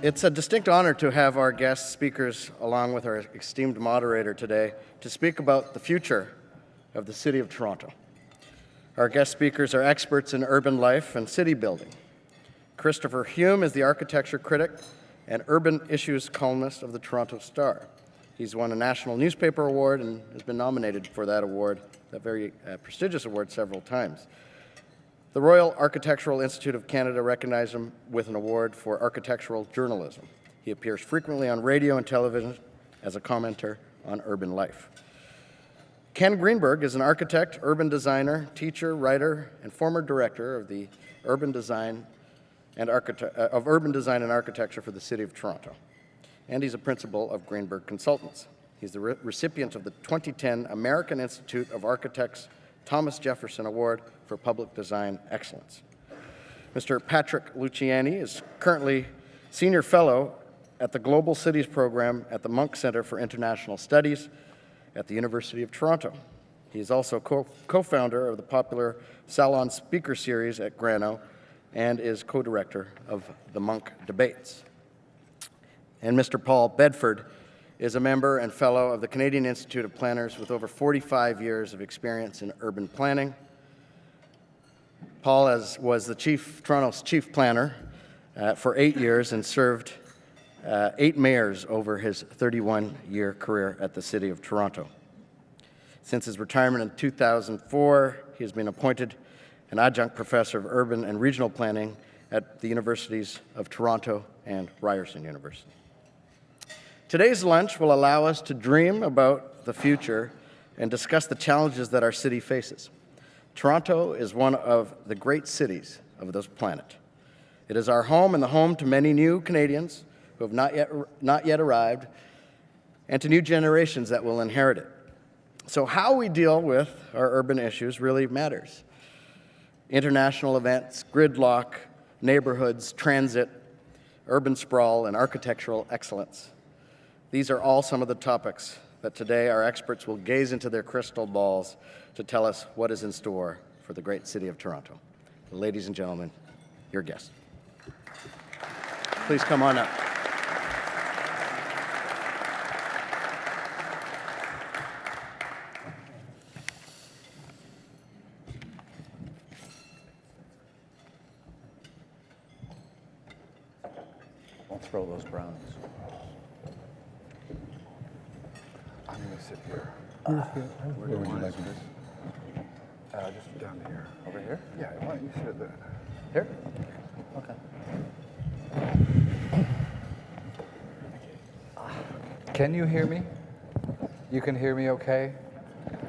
It's a distinct honor to have our guest speakers, along with our esteemed moderator today, to speak about the future of the City of Toronto. Our guest speakers are experts in urban life and city building. Christopher Hume is the architecture critic and urban issues columnist of the Toronto Star. He's won a national newspaper award and has been nominated for that award, that very prestigious award, several times. The Royal Architectural Institute of Canada recognized him with an award for architectural journalism. He appears frequently on radio and television as a commentator on urban life. Ken Greenberg is an architect, urban designer, teacher, writer, and former director of the urban design and architecture for the City of Toronto. And he's a principal of Greenberg Consultants. He's the recipient of the 2010 American Institute of Architects Thomas Jefferson Award for Public Design Excellence. Mr. Patrick Luciani is currently Senior Fellow at the Global Cities Program at the Monk Centre for International Studies at the University of Toronto. He is also co-founder of the popular Salon Speaker Series at Grano and is co-director of the Monk Debates. And Mr. Paul Bedford is a member and fellow of the Canadian Institute of Planners with over 45 years of experience in urban planning. Paul was Toronto's chief planner for 8 years and served 8 mayors over his 31-year career at the City of Toronto. Since his retirement in 2004, he has been appointed an adjunct professor of urban and regional planning at the Universities of Toronto and Ryerson University. Today's lunch will allow us to dream about the future and discuss the challenges that our city faces. Toronto is one of the great cities of this planet. It is our home and the home to many new Canadians who have not yet arrived, and to new generations that will inherit it. So how we deal with our urban issues really matters. International events, gridlock, neighborhoods, transit, urban sprawl, and architectural excellence. These are all some of the topics that today our experts will gaze into their crystal balls to tell us what is in store for the great city of Toronto. Ladies and gentlemen, your guests. Please come on up. I'll throw those brownies. I'm going to sit here. Where would you like this? Just down here. Over here? Yeah, why don't you sit there? Here? Okay. Can you hear me? You can hear me okay?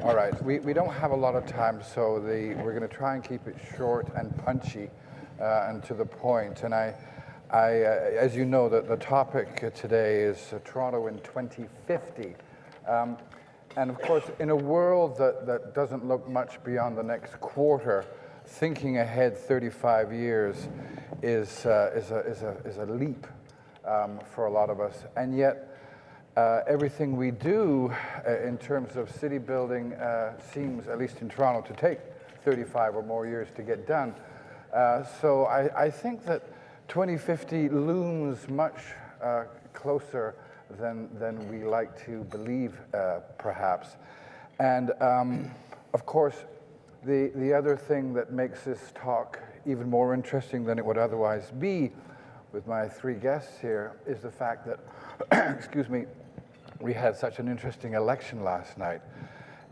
All right. We don't have a lot of time, so we're going to try and keep it short and punchy and to the point. And as you know, the topic today is Toronto in 2050. And of course, in a world that doesn't look much beyond the next quarter, thinking ahead 35 years is a leap for a lot of us. And yet, everything we do in terms of city building seems, at least in Toronto, to take 35 or more years to get done. So I think that 2050 looms much closer than we like to believe, perhaps. And of course, the other thing that makes this talk even more interesting than it would otherwise be, with my 3 guests here, is the fact that, excuse me, we had such an interesting election last night.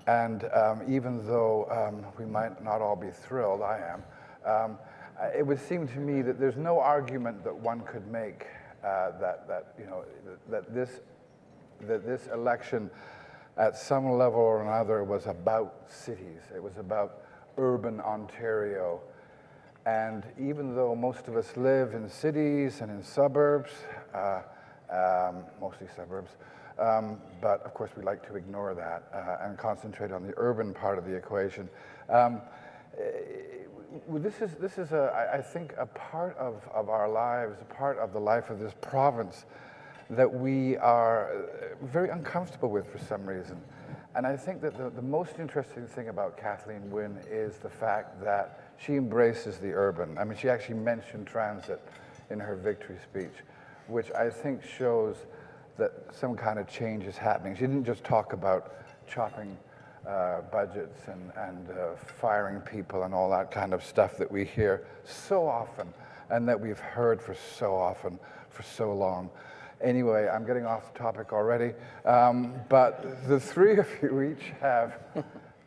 And even though we might not all be thrilled, I am, it would seem to me that there's no argument that one could make that this election, at some level or another, was about cities. It was about urban Ontario. And even though most of us live in cities and in suburbs, mostly suburbs, but of course we like to ignore that and concentrate on the urban part of the equation. This is I think, a part of our lives, a part of the life of this province that we are very uncomfortable with for some reason. And I think that the most interesting thing about Kathleen Wynne is the fact that she embraces the urban. I mean, she actually mentioned transit in her victory speech. which I think shows that some kind of change is happening. She didn't just talk about chopping budgets and firing people and all that kind of stuff that we hear so often and that we've heard for so often for so long. Anyway, I'm getting off the topic already, but the three of you each have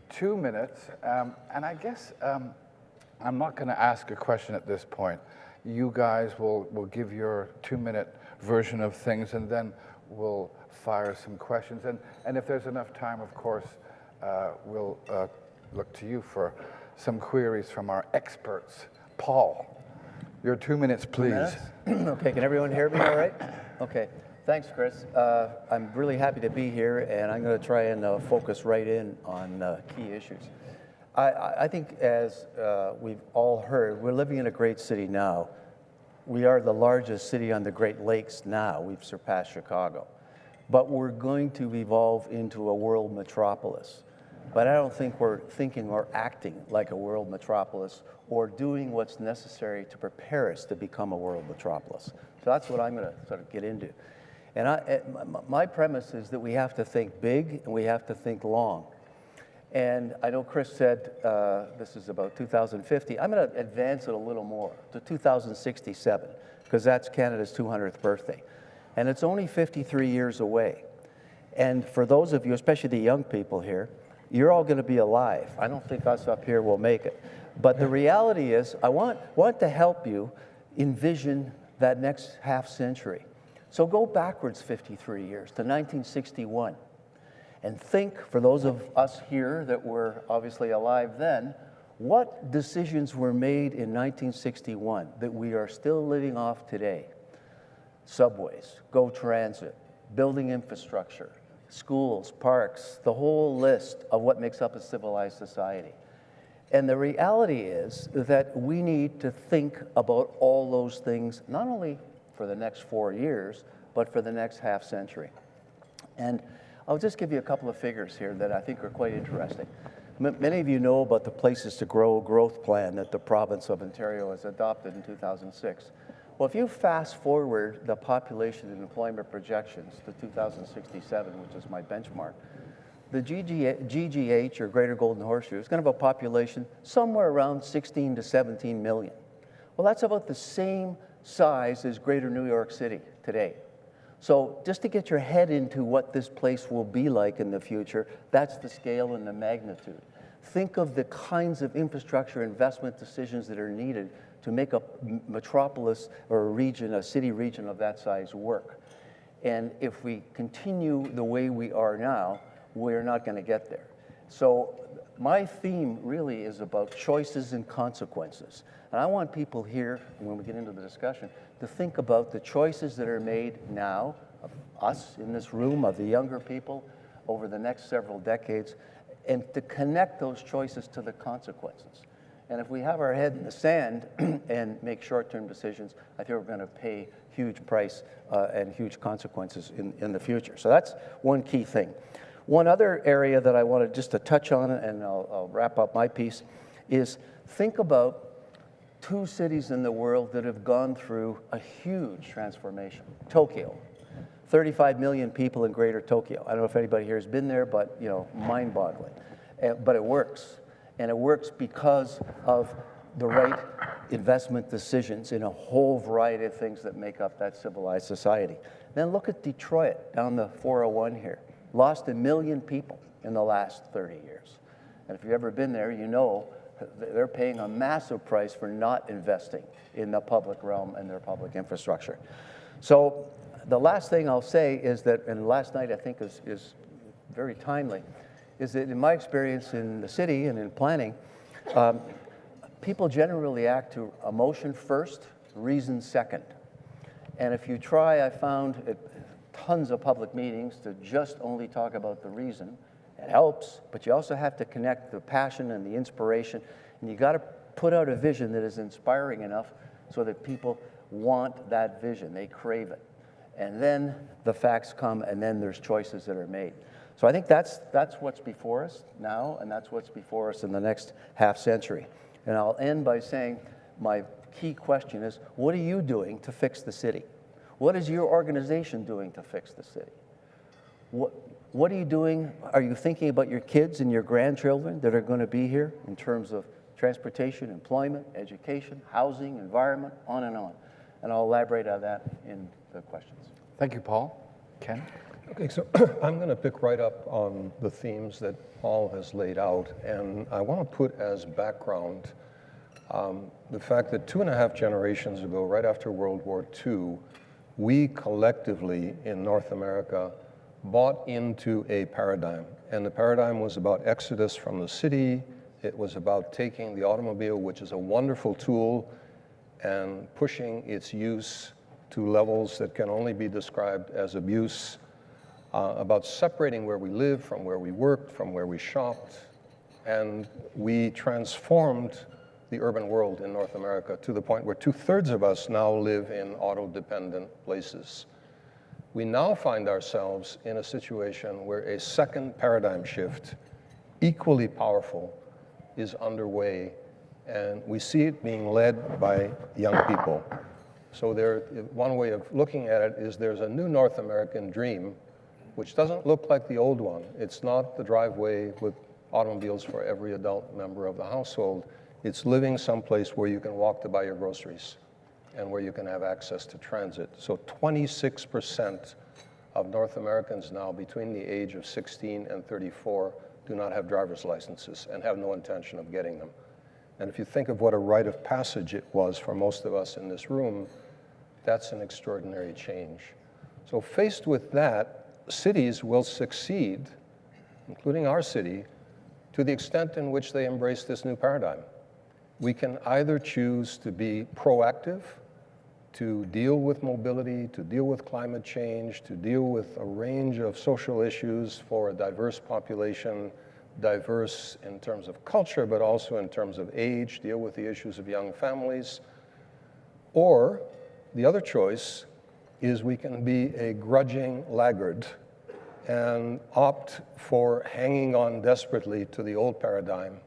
2 minutes, and I guess I'm not going to ask a question at this point. You guys will give your 2-minute version of things, and then we'll fire some questions. And if there's enough time, of course, we'll look to you for some queries from our experts. Paul, your 2 minutes, please. 2 minutes? Okay, can everyone hear me all right? Okay, thanks, Chris. I'm really happy to be here, and I'm going to try and focus right in on key issues. I think, as we've all heard, we're living in a great city now. We are the largest city on the Great Lakes now. We've surpassed Chicago. But we're going to evolve into a world metropolis. But I don't think we're thinking or acting like a world metropolis or doing what's necessary to prepare us to become a world metropolis. So that's what I'm going to sort of get into. And my premise is that we have to think big and we have to think long. And I know Chris said this is about 2050. I'm going to advance it a little more to 2067, because that's Canada's 200th birthday. And it's only 53 years away. And for those of you, especially the young people here, you're all going to be alive. I don't think us up here will make it. But the reality is, I want to help you envision that next half century. So go backwards 53 years to 1961. And think, for those of us here that were obviously alive then, what decisions were made in 1961 that we are still living off today? Subways, GO Transit, building infrastructure, schools, parks, the whole list of what makes up a civilized society. And the reality is that we need to think about all those things, not only for the next 4 years, but for the next half century. And I'll just give you a couple of figures here that I think are quite interesting. Many of you know about the Places to Grow growth plan that the province of Ontario has adopted in 2006. Well, if you fast forward the population and employment projections to 2067, which is my benchmark, the GGH, or Greater Golden Horseshoe, is going to have a population somewhere around 16 to 17 million. Well, that's about the same size as Greater New York City today. So just to get your head into what this place will be like in the future, that's the scale and the magnitude. Think of the kinds of infrastructure investment decisions that are needed to make a metropolis or a region, a city region of that size work. And if we continue the way we are now, we're not going to get there. So my theme really is about choices and consequences. And I want people here, when we get into the discussion, to think about the choices that are made now, of us in this room, of the younger people, over the next several decades, and to connect those choices to the consequences. And if we have our head in the sand and make short-term decisions, I think we're going to pay huge price and huge consequences in the future. So that's one key thing. One other area that I wanted just to touch on, and I'll wrap up my piece, is think about 2 cities in the world that have gone through a huge transformation. Tokyo, 35 million people in Greater Tokyo. I don't know if anybody here has been there, but mind-boggling. But it works, and it works because of the right investment decisions in a whole variety of things that make up that civilized society. Then look at Detroit down the 401 here. Lost 1 million people in the last 30 years. And if you've ever been there, you know they're paying a massive price for not investing in the public realm and their public infrastructure. So the last thing I'll say is that, and last night I think is very timely, is that in my experience in the city and in planning, people generally act to emotion first, reason second. And if you try, I found at tons of public meetings to just only talk about the reason. It helps, but you also have to connect the passion and the inspiration, and you got to put out a vision that is inspiring enough so that people want that vision, they crave it. And then the facts come, and then there's choices that are made. So I think that's what's before us now, and that's what's before us in the next half century. And I'll end by saying my key question is, what are you doing to fix the city? What is your organization doing to fix the city? What are you doing? Are you thinking about your kids and your grandchildren that are going to be here in terms of transportation, employment, education, housing, environment, on and on? And I'll elaborate on that in the questions. Thank you, Paul. Ken? Okay, so I'm going to pick right up on the themes that Paul has laid out, and I want to put as background the fact that 2.5 generations ago, right after World War II, we collectively in North America bought into a paradigm, and the paradigm was about exodus from the city. It was about taking the automobile, which is a wonderful tool, and pushing its use to levels that can only be described as abuse, about separating where we live from where we worked, from where we shopped, and we transformed the urban world in North America to the point where 2/3 of us now live in auto-dependent places. We now find ourselves in a situation where a second paradigm shift, equally powerful, is underway, and we see it being led by young people. So one way of looking at it is there's a new North American dream, which doesn't look like the old one. It's not the driveway with automobiles for every adult member of the household. It's living someplace where you can walk to buy your groceries and where you can have access to transit. So 26% of North Americans now between the age of 16 and 34 do not have driver's licenses and have no intention of getting them. And if you think of what a rite of passage it was for most of us in this room, that's an extraordinary change. So faced with that, cities will succeed, including our city, to the extent in which they embrace this new paradigm. We can either choose to be proactive, to deal with mobility, to deal with climate change, to deal with a range of social issues for a diverse population, diverse in terms of culture, but also in terms of age, deal with the issues of young families. Or the other choice is we can be a grudging laggard and opt for hanging on desperately to the old paradigm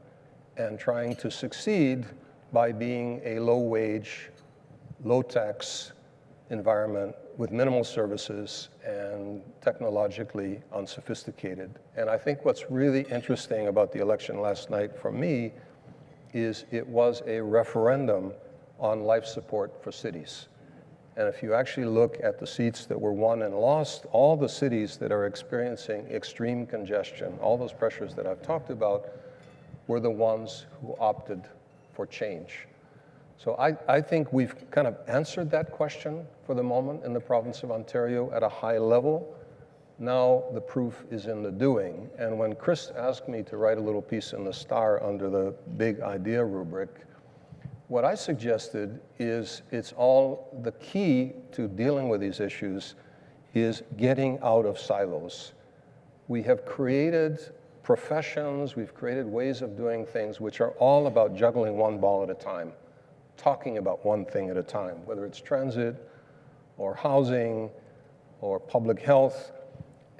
and trying to succeed by being a low-wage, low-tax environment with minimal services and technologically unsophisticated. And I think what's really interesting about the election last night for me is it was a referendum on life support for cities. And if you actually look at the seats that were won and lost, all the cities that are experiencing extreme congestion, all those pressures that I've talked about, were the ones who opted for change. So I think we've kind of answered that question for the moment in the province of Ontario at a high level. Now the proof is in the doing. And when Chris asked me to write a little piece in the Star under the big idea rubric, what I suggested is it's all the key to dealing with these issues is getting out of silos. We have created professions, we've created ways of doing things which are all about juggling one ball at a time, talking about one thing at a time, whether it's transit or housing or public health.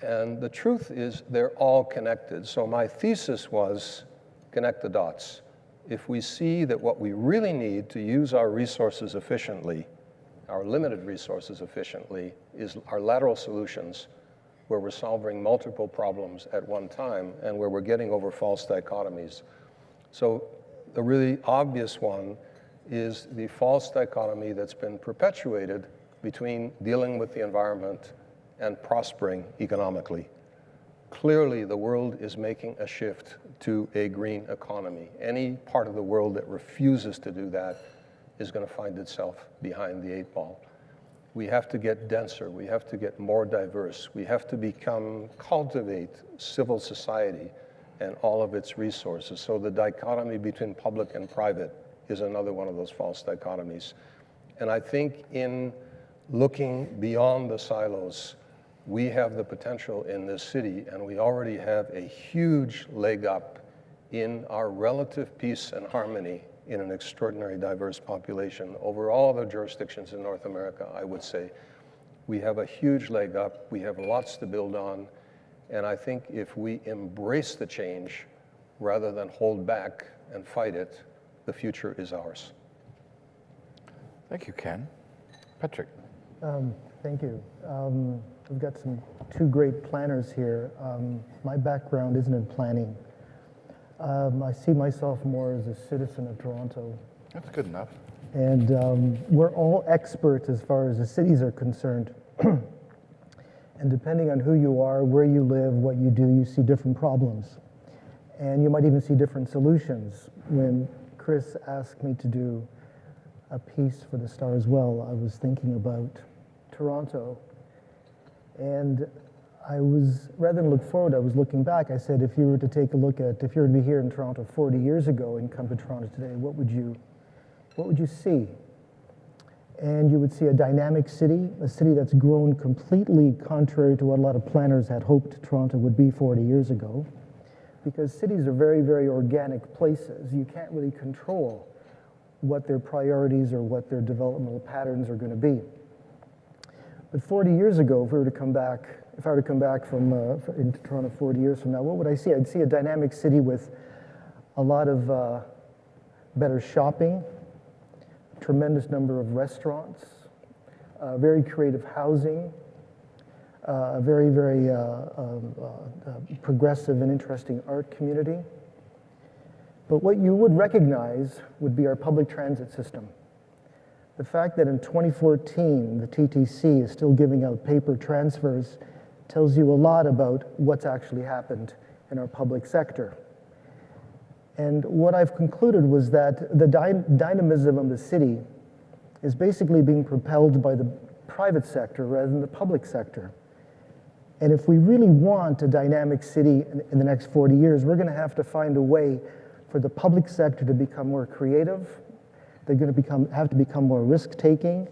And the truth is they're all connected. So my thesis was connect the dots. If we see that what we really need to use our resources efficiently, our limited resources efficiently, is our lateral solutions, where we're solving multiple problems at one time and where we're getting over false dichotomies. So the really obvious one is the false dichotomy that's been perpetuated between dealing with the environment and prospering economically. Clearly, the world is making a shift to a green economy. Any part of the world that refuses to do that is going to find itself behind the 8 ball. We have to get denser. We have to get more diverse. We have to cultivate civil society and all of its resources. So the dichotomy between public and private is another one of those false dichotomies. And I think in looking beyond the silos, we have the potential in this city, and we already have a huge leg up in our relative peace and harmony in an extraordinary diverse population. Over all the jurisdictions in North America, I would say, we have a huge leg up. We have lots to build on. And I think if we embrace the change rather than hold back and fight it, the future is ours. Thank you, Ken. Patrick. Thank you. We've got two great planners here. My background isn't in planning. I see myself more as a citizen of Toronto. That's good enough. And we're all experts as far as the cities are concerned. And depending on who you are, where you live, what you do, you see different problems. And you might even see different solutions. When Chris asked me to do a piece for the Star as well, I was thinking about Toronto. And I was, rather than look forward, I was looking back. I said, if you were to take a look at, if you were to be here in Toronto 40 years ago and come to Toronto today, what would you see? And you would see a dynamic city, a city that's grown completely contrary to what a lot of planners had hoped Toronto would be 40 years ago. Because cities are very, very organic places. You can't really control what their priorities or what their developmental patterns are going to be. But 40 years ago, if I were to come back from into Toronto 40 years from now, what would I see? I'd see a dynamic city with a lot of better shopping, tremendous number of restaurants, very creative housing, a very, very progressive and interesting art community. But what you would recognize would be our public transit system. The fact that in 2014, the TTC is still giving out paper transfers tells you a lot about what's actually happened in our public sector. And what I've concluded was that the dynamism of the city is basically being propelled by the private sector rather than the public sector. And if we really want a dynamic city in the next 40 years, we're going to have to find a way for the public sector to become more creative. They're going to have to become more risk-taking,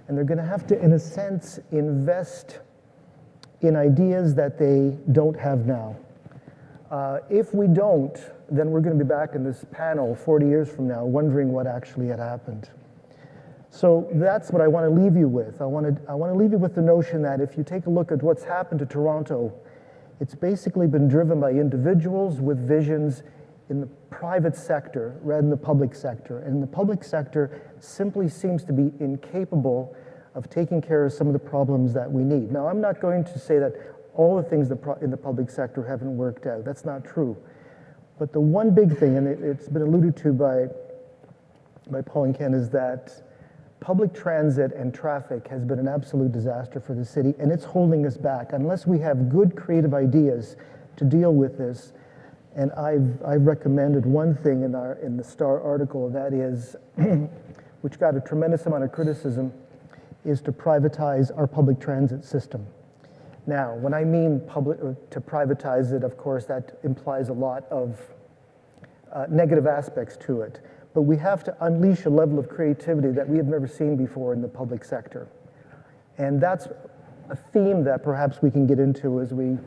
and they're going to have to, in a sense, invest in ideas that they don't have now. If we don't, then we're going to be back in this panel 40 years from now wondering what actually had happened. So that's what I want to leave you with. I want to leave you with the notion that if you take a look at what's happened to Toronto, it's basically been driven by individuals with visions in the private sector rather than the public sector. And the public sector simply seems to be incapable of taking care of some of the problems that we need. Now, I'm not going to say that all the things in the public sector haven't worked out. That's not true. But the one big thing, and it's been alluded to by Paul and Ken, is that public transit and traffic has been an absolute disaster for the city, and it's holding us back. Unless we have good creative ideas to deal with this, and I've recommended one thing in the Star article, that is, which got a tremendous amount of criticism, is to privatize our public transit system. Now, when I mean to privatize it, of course, that implies a lot of negative aspects to it. But we have to unleash a level of creativity that we have never seen before in the public sector. And that's a theme that perhaps we can get into as we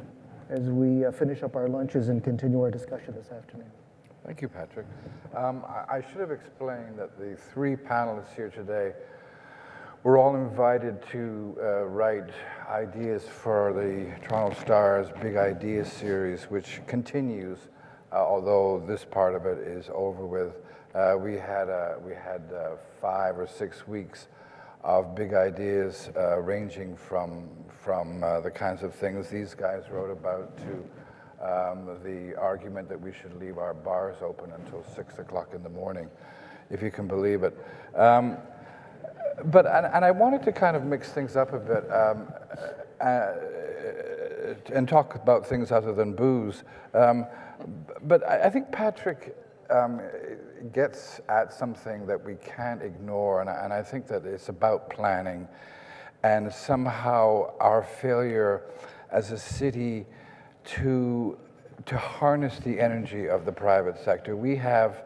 finish up our lunches and continue our discussion this afternoon. Thank you, Patrick. I should have explained that the three panelists here today were all invited to write ideas for the Toronto Star's Big Ideas series, which continues, although this part of it is over with. We had 5 or 6 weeks of big ideas ranging from the kinds of things these guys wrote about to the argument that we should leave our bars open until 6 o'clock in the morning, if you can believe it. But I wanted to kind of mix things up a bit and talk about things other than booze. But I think Patrick gets at something that we can't ignore, and I think that it's about planning and somehow our failure as a city to harness the energy of the private sector. We have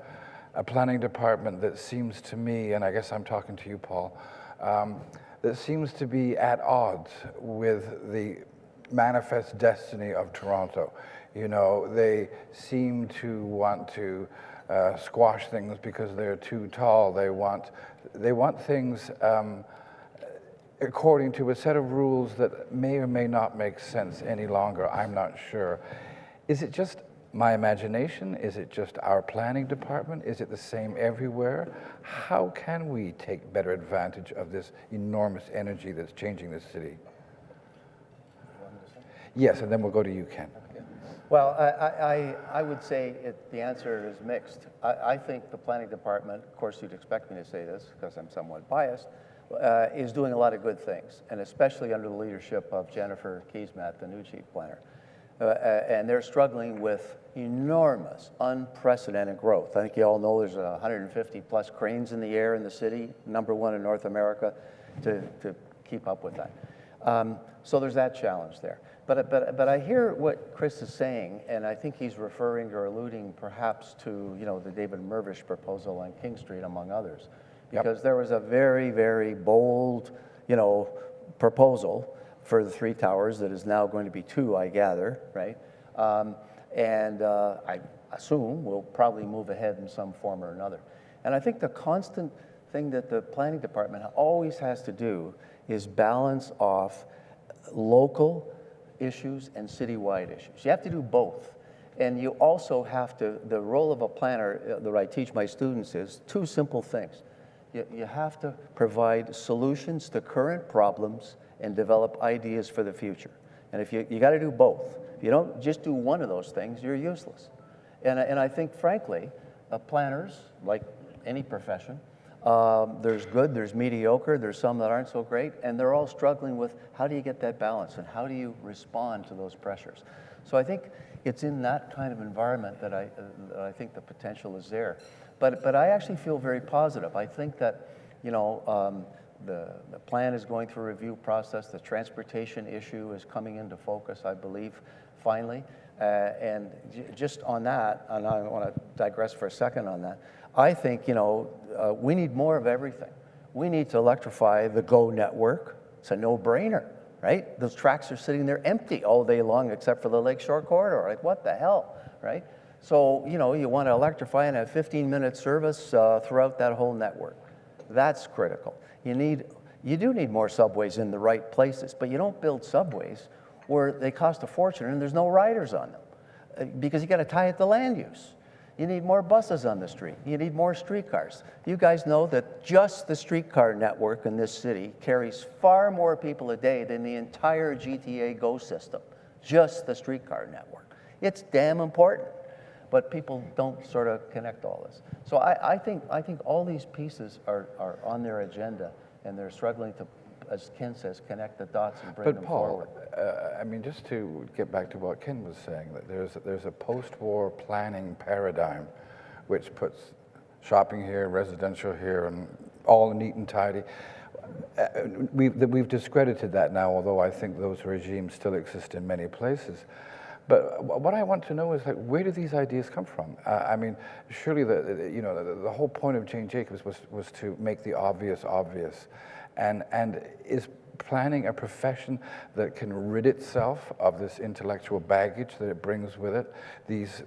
a planning department that seems to me, and I guess I'm talking to you, Paul, that seems to be at odds with the manifest destiny of Toronto. You know, they seem to want to squash things because they're too tall. They want things according to a set of rules that may or may not make sense any longer. I'm not sure. Is it just my imagination? Is it just our planning department? Is it the same everywhere? How can we take better advantage of this enormous energy that's changing this city? Yes, and then we'll go to you, Ken. Well, I would say the answer is mixed. I think the planning department, of course you'd expect me to say this because I'm somewhat biased, is doing a lot of good things, and especially under the leadership of Jennifer Keesmaat, the new chief planner. And they're struggling with enormous, unprecedented growth. I think you all know there's 150 plus cranes in the air in the city, #1 in North America, to keep up with that. So there's that challenge there. But I hear what Chris is saying, and I think he's referring or alluding perhaps to, you know, the David Mirvish proposal on King Street, among others, because there was a very, very bold, you know, proposal for the 3 towers that is now going to be 2, I gather, right? I assume we'll probably move ahead in some form or another. And I think the constant thing that the planning department always has to do is balance off local issues and citywide issues. You have to do both. And you also have to, the role of a planner that I teach my students is 2 simple things. You have to provide solutions to current problems and develop ideas for the future. And if you got to do both. If you don't just do one of those things, you're useless. And I think, frankly, planners, like any profession, there's good, there's mediocre, there's some that aren't so great, and they're all struggling with how do you get that balance and how do you respond to those pressures. So I think it's in that kind of environment that I think the potential is there. But I actually feel very positive. I think that, you know, the plan is going through a review process. The transportation issue is coming into focus, I believe, finally. And just on that, and I want to digress for a second on that, I think, you know, we need more of everything. We need to electrify the GO network. It's a no-brainer, right? Those tracks are sitting there empty all day long except for the Lakeshore Corridor. Like, what the hell, right? So, you know, you want to electrify and have 15-minute service throughout that whole network. That's critical. You do need more subways in the right places, but you don't build subways where they cost a fortune and there's no riders on them because you got to tie it to land use. You need more buses on the street. You need more streetcars. You guys know that just the streetcar network in this city carries far more people a day than the entire GTA GO system, just the streetcar network. It's damn important, but people don't sort of connect all this. So I think all these pieces are on their agenda, and they're struggling to, as Ken says, connect the dots and bring them forward. I mean, just to get back to what Ken was saying, that there's a post-war planning paradigm which puts shopping here, residential here, and all neat and tidy. We've discredited that now, although I think those regimes still exist in many places. But what I want to know is, like, where do these ideas come from? I mean, surely the whole point of Jane Jacobs was to make the obvious obvious, and is planning a profession that can rid itself of this intellectual baggage that it brings with it, these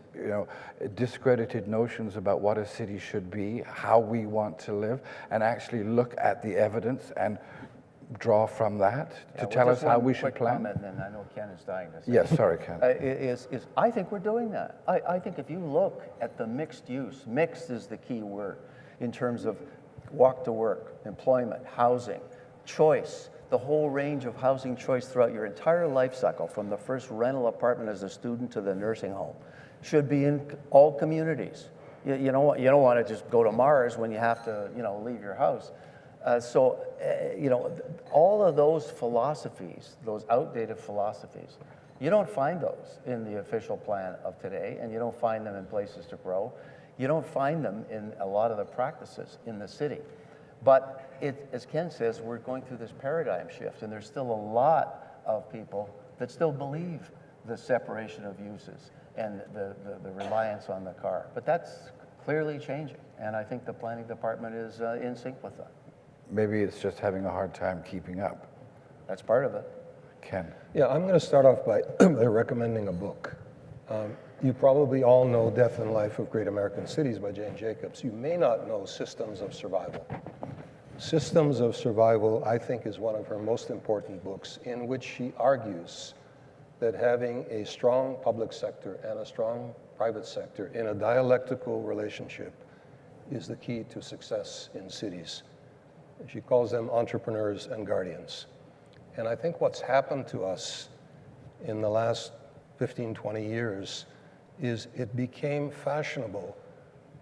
discredited notions about what a city should be, how we want to live, and actually look at the evidence and draw from that to tell us how we should plan? Comment, and I know Ken is dying to say. Yes, sorry, Ken. I think we're doing that. I think if you look at the mixed use, mixed is the key word in terms of walk to work, employment, housing, choice, the whole range of housing choice throughout your entire life cycle, from the first rental apartment as a student to the nursing home, should be in all communities. You don't want to just go to Mars when you have to, leave your house. All of those philosophies, those outdated philosophies, you don't find those in the official plan of today, and you don't find them in places to grow. You don't find them in a lot of the practices in the city. But as Ken says, we're going through this paradigm shift, and there's still a lot of people that still believe the separation of uses and the reliance on the car. But that's clearly changing, and I think the planning department is in sync with that. Maybe it's just having a hard time keeping up. That's part of it. Ken. Yeah, I'm going to start off by recommending a book. You probably all know Death and Life of Great American Cities by Jane Jacobs. You may not know Systems of Survival. Systems of Survival, I think, is one of her most important books, in which she argues that having a strong public sector and a strong private sector in a dialectical relationship is the key to success in cities. She calls them entrepreneurs and guardians. And I think what's happened to us in the last 15, 20 years is it became fashionable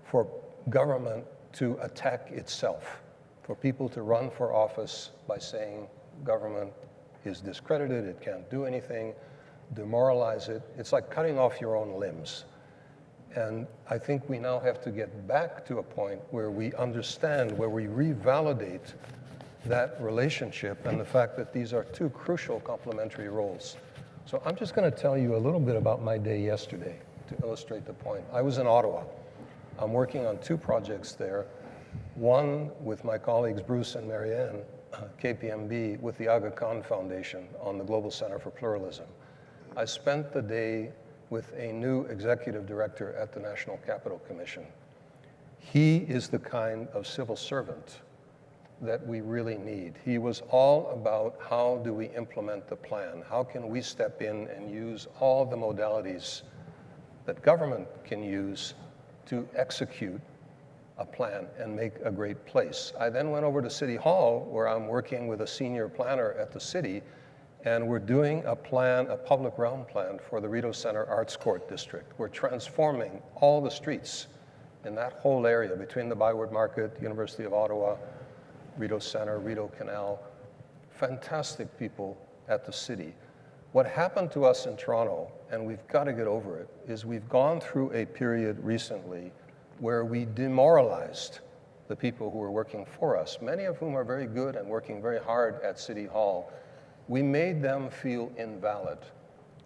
for government to attack itself, for people to run for office by saying government is discredited, it can't do anything, demoralize it. It's like cutting off your own limbs. And I think we now have to get back to a point where we understand, where we revalidate that relationship and the fact that these are two crucial complementary roles. So I'm just going to tell you a little bit about my day yesterday to illustrate the point. I was in Ottawa. I'm working on two projects there. One with my colleagues Bruce and Marianne, KPMB, with the Aga Khan Foundation on the Global Center for Pluralism. I spent the day with a new executive director at the National Capital Commission. He is the kind of civil servant that we really need. He was all about how do we implement the plan? How can we step in and use all the modalities that government can use to execute a plan and make a great place. I then went over to City Hall, where I'm working with a senior planner at the city, and we're doing a plan, a public realm plan for the Rideau Centre Arts Court District. We're transforming all the streets in that whole area between the Byward Market, University of Ottawa, Rideau Centre, Rideau Canal. Fantastic people at the city. What happened to us in Toronto, and we've got to get over it, is we've gone through a period recently where we demoralized the people who were working for us, many of whom are very good and working very hard at City Hall. We made them feel invalid.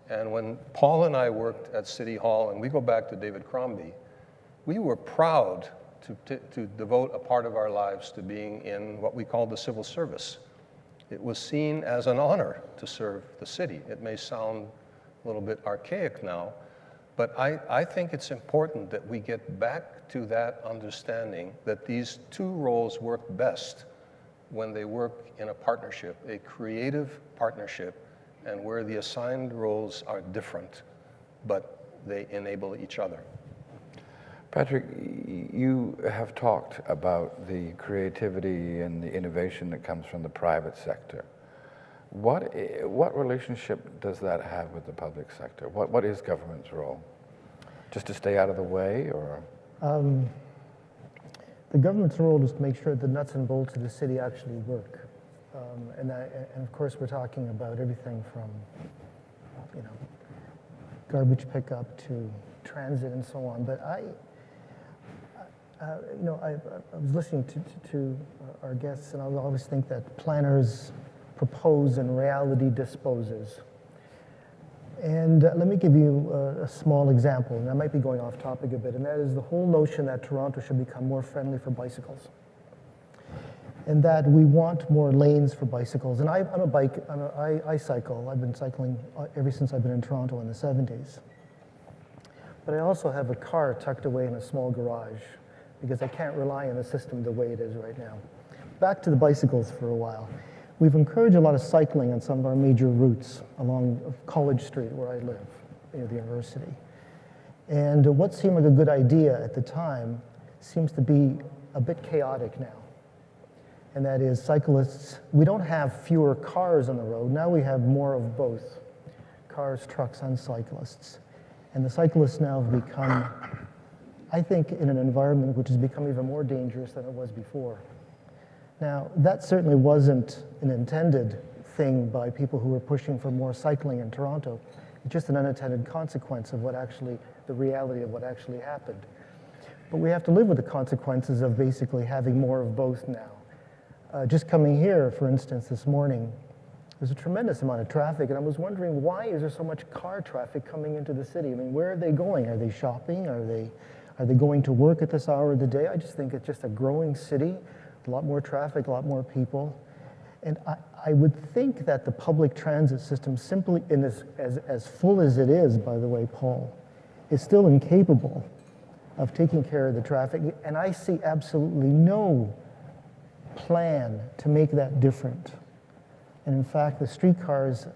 And when Paul and I worked at City Hall, and we go back to David Crombie, we were proud to devote a part of our lives to being in what we called the civil service. It was seen as an honor to serve the city. It may sound a little bit archaic now, but I think it's important that we get back to that understanding that these two roles work best when they work in a partnership, a creative partnership, and where the assigned roles are different, but they enable each other. Patrick, you have talked about the creativity and the innovation that comes from the private sector. What relationship does that have with the public sector? What is government's role? Just to stay out of the way, or? The government's role is to make sure the nuts and bolts of the city actually work. And of course, we're talking about everything from, garbage pickup to transit and so on. But I was listening to our guests, and I always think that planners propose and reality disposes. And let me give you a small example, and I might be going off topic a bit, and that is the whole notion that Toronto should become more friendly for bicycles, and that we want more lanes for bicycles. And I cycle. I've been cycling ever since I've been in Toronto in the 70s. But I also have a car tucked away in a small garage because I can't rely on the system the way it is right now. Back to the bicycles for a while. We've encouraged a lot of cycling on some of our major routes along College Street, where I live, near the university. And what seemed like a good idea at the time seems to be a bit chaotic now. And that is cyclists, we don't have fewer cars on the road, now we have more of both, cars, trucks, and cyclists. And the cyclists now have become, I think, in an environment which has become even more dangerous than it was before. Now, that certainly wasn't an intended thing by people who were pushing for more cycling in Toronto. It's just an unintended consequence of the reality of what actually happened. But we have to live with the consequences of basically having more of both now. Just coming here, for instance, this morning, there's a tremendous amount of traffic, and I was wondering, why is there so much car traffic coming into the city? I mean, where are they going? Are they shopping? Are they going to work at this hour of the day? I just think it's just a growing city. A lot more traffic, a lot more people. And I would think that the public transit system, simply as full as it is, by the way, Paul, is still incapable of taking care of the traffic. And I see absolutely no plan to make that different. And in fact, the streetcars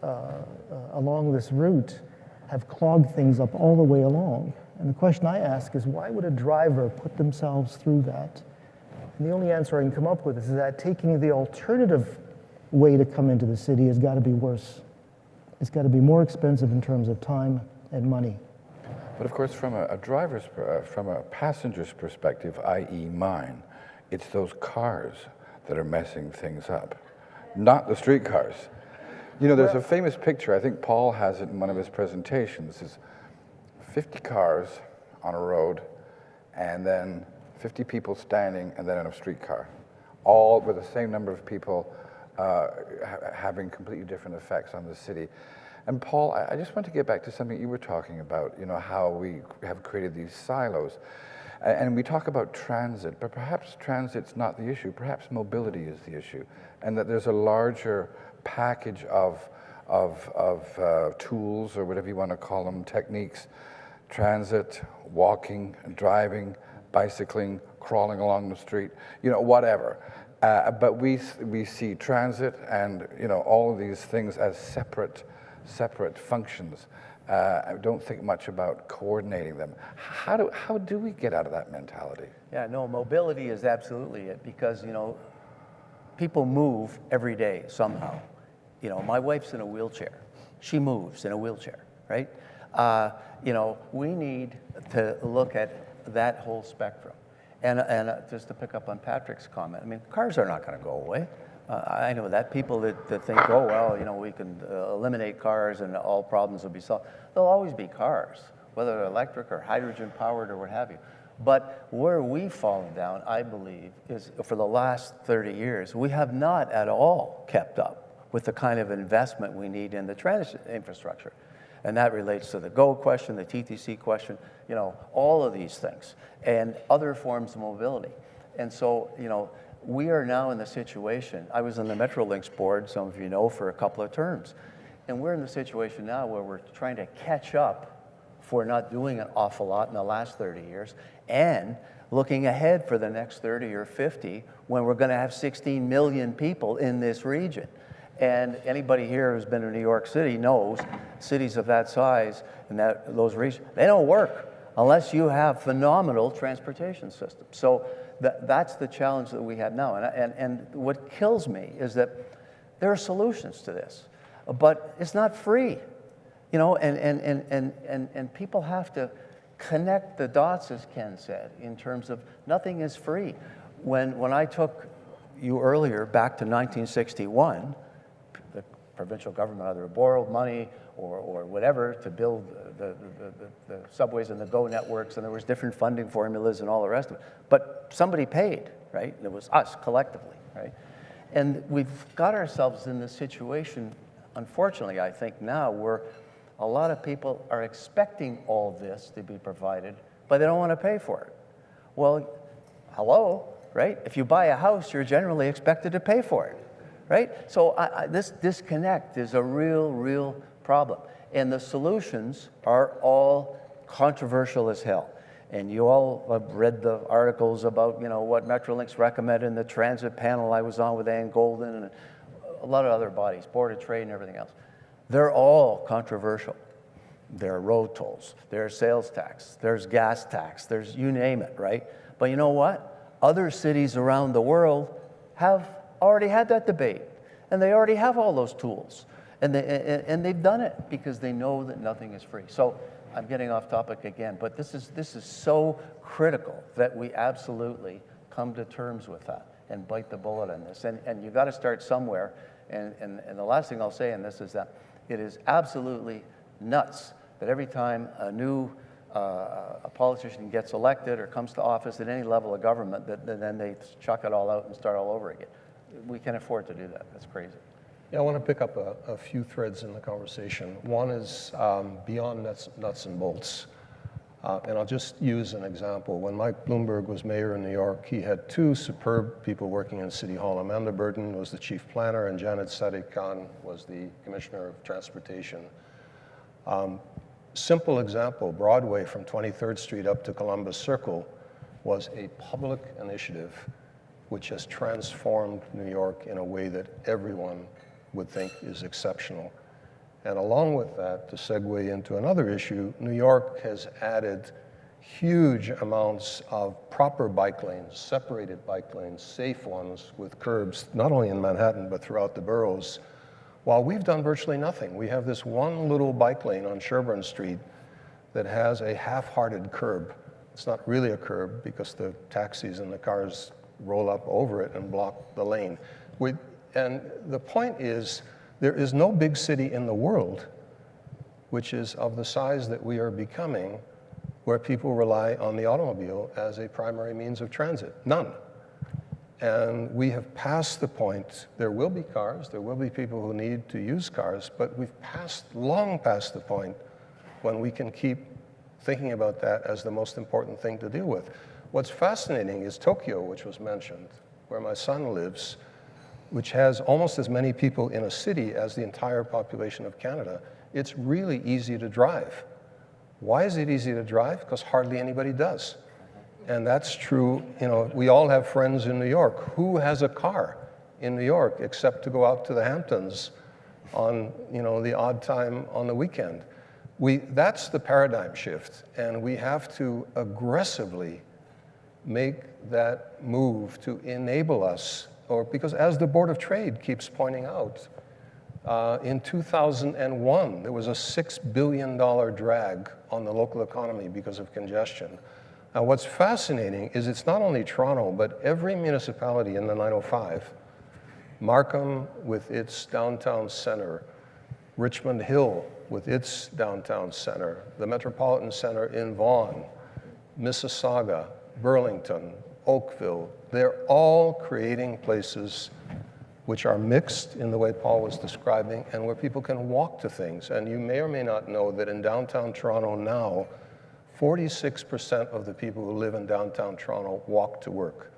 along this route have clogged things up all the way along. And the question I ask is, why would a driver put themselves through that? And the only answer I can come up with is that taking the alternative way to come into the city has got to be worse. It's got to be more expensive in terms of time and money. But of course, from from a passenger's perspective, i.e. mine, it's those cars that are messing things up, not the streetcars. You know, there's a famous picture, I think Paul has it in one of his presentations, is 50 cars on a road, and then 50 people standing, and then in a streetcar, all with the same number of people having completely different effects on the city. And Paul, I just want to get back to something you were talking about, you know, how we have created these silos. And we talk about transit, but perhaps transit's not the issue, perhaps mobility is the issue, and that there's a larger package of tools, or whatever you want to call them, techniques, transit, walking, driving, bicycling, crawling along the street, you know, whatever. But we see transit and, you know, all of these things as separate functions. I don't think much about coordinating them. How do we get out of that mentality? Yeah, no, mobility is absolutely it, because, you know, people move every day somehow. You know, my wife's in a wheelchair. She moves in a wheelchair, right? You know, we need to look at that whole spectrum. And just to pick up on Patrick's comment, I mean, cars are not going to go away. I know that people that think, oh, well, you know, we can eliminate cars and all problems will be solved. There'll always be cars, whether they're electric or hydrogen powered or what have you. But where we've fallen down, I believe, is for the last 30 years, we have not at all kept up with the kind of investment we need in the transit infrastructure. And that relates to the GO question, the TTC question, you know, all of these things, and other forms of mobility. And so, you know, we are now in the situation, I was on the Metrolinx board, some of you know, for a couple of terms. And we're in the situation now where we're trying to catch up for not doing an awful lot in the last 30 years, and looking ahead for the next 30 or 50, when we're gonna have 16 million people in this region. And anybody here who's been to New York City knows cities of that size and those regions, they don't work unless you have phenomenal transportation systems. So that's the challenge that we have now. And what kills me is that there are solutions to this, but it's not free, you know, and people have to connect the dots, as Ken said, in terms of nothing is free. When I took you earlier back to 1961, the provincial government either borrowed money or whatever to build the subways and the GO networks, and there was different funding formulas and all the rest of it. But somebody paid, right? And it was us collectively, right? And we've got ourselves in this situation, unfortunately, I think now, where a lot of people are expecting all this to be provided, but they don't want to pay for it. Well, hello, right? If you buy a house, you're generally expected to pay for it, right? So this disconnect is a real problem. And the solutions are all controversial as hell. And you all have read the articles about, you know, what Metrolinx recommended in the transit panel I was on with Ann Golden and a lot of other bodies, Board of Trade and everything else. They're all controversial. There are road tolls, there's sales tax, there's gas tax, there's you name it, right? But you know what? Other cities around the world have already had that debate, and they already have all those tools. And they've done it because they know that nothing is free. So I'm getting off topic again, but this is so critical that we absolutely come to terms with that and bite the bullet on this. And you've got to start somewhere. And the last thing I'll say in this is that it is absolutely nuts that every time a new a politician gets elected or comes to office at any level of government, that then they chuck it all out and start all over again. We can't afford to do that. That's crazy. Yeah, I want to pick up a few threads in the conversation. One is beyond nuts and bolts. And I'll just use an example. When Mike Bloomberg was mayor in New York, he had two superb people working in City Hall. Amanda Burton was the chief planner, and Janet Sadiq-Khan was the commissioner of transportation. Simple example, Broadway from 23rd Street up to Columbus Circle was a public initiative which has transformed New York in a way that everyone would think is exceptional. And along with that, to segue into another issue, New York has added huge amounts of proper bike lanes, separated bike lanes, safe ones with curbs, not only in Manhattan, but throughout the boroughs, while we've done virtually nothing. We have this one little bike lane on Sherbourne Street that has a half-hearted curb. It's not really a curb because the taxis and the cars roll up over it and block the lane. And the point is, there is no big city in the world which is of the size that we are becoming, where people rely on the automobile as a primary means of transit. None. And we have passed the point. There will be cars, there will be people who need to use cars, but we've long past the point when we can keep thinking about that as the most important thing to deal with. What's fascinating is Tokyo, which was mentioned, where my son lives, which has almost as many people in a city as the entire population of Canada. It's really easy to drive. Why is it easy to drive? Because hardly anybody does. And that's true, we all have friends in New York. Who has a car in New York except to go out to the Hamptons on, the odd time on the weekend? That's the paradigm shift, and we have to aggressively make that move to enable us, because as the Board of Trade keeps pointing out, in 2001, there was a $6 billion drag on the local economy because of congestion. Now, what's fascinating is it's not only Toronto, but every municipality in the 905, Markham with its downtown center, Richmond Hill with its downtown center, the Metropolitan Center in Vaughan, Mississauga, Burlington, Oakville, they're all creating places which are mixed in the way Paul was describing, and where people can walk to things. And you may or may not know that in downtown Toronto now, 46% of the people who live in downtown Toronto walk to work.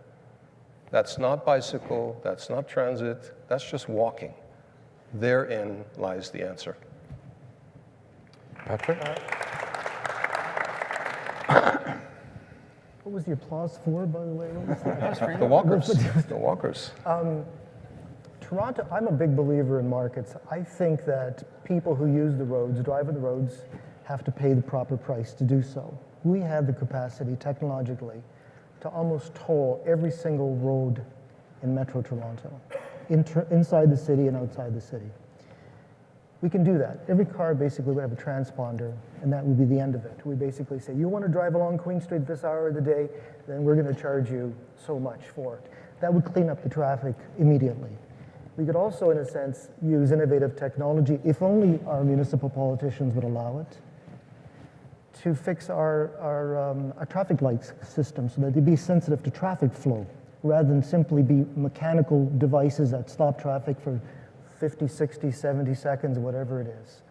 That's not bicycle, that's not transit, that's just walking. Therein lies the answer. Patrick? What was the applause for, by the way? What was that? The walkers. The walkers. Toronto, I'm a big believer in markets. I think that people who use the roads, drive on the roads, have to pay the proper price to do so. We have the capacity technologically to almost toll every single road in Metro Toronto, inside the city and outside the city. We can do that. Every car basically would have a transponder, and that would be the end of it. We basically say, you want to drive along Queen Street this hour of the day, then we're going to charge you so much for it. That would clean up the traffic immediately. We could also, in a sense, use innovative technology, if only our municipal politicians would allow it, to fix our traffic lights system so that they'd be sensitive to traffic flow, rather than simply be mechanical devices that stop traffic for 50, 60, 70 seconds, whatever it is.